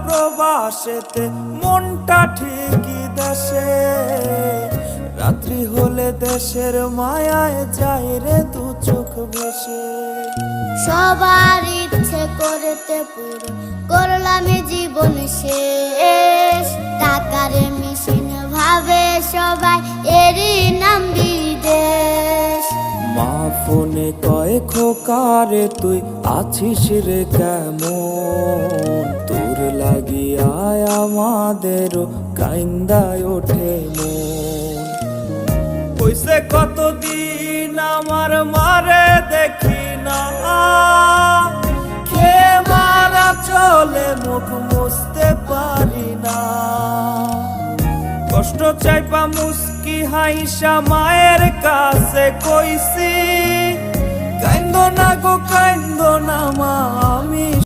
প্রবাসেতে মনটা ঠিকই দেশে, রাত্রি হলে দেশের মায়ায় যায় রে দু চোখ ভেসে। সবার ইচ্ছে করতে পুরো করলাম জীবন শেষ, টাকার মেশিন ভাবে সবাই এরই নাম বিদেশ। মা ফোনে কয় খোকারে তুই আছিস রে কেমন, তোর লাগিয়ায় আমাদেরও কাইন্দায় ওঠে মন। কইছে কতদিন আমার মারে দেখি না, খেয়ে মারা চলে মুখ মুছতে পারি না। কষ্ট চাইপা মুস্কি হাইসা মায়ের কাছে কইছি, কাইন্দো না গো কাইন্দো না মা, আমি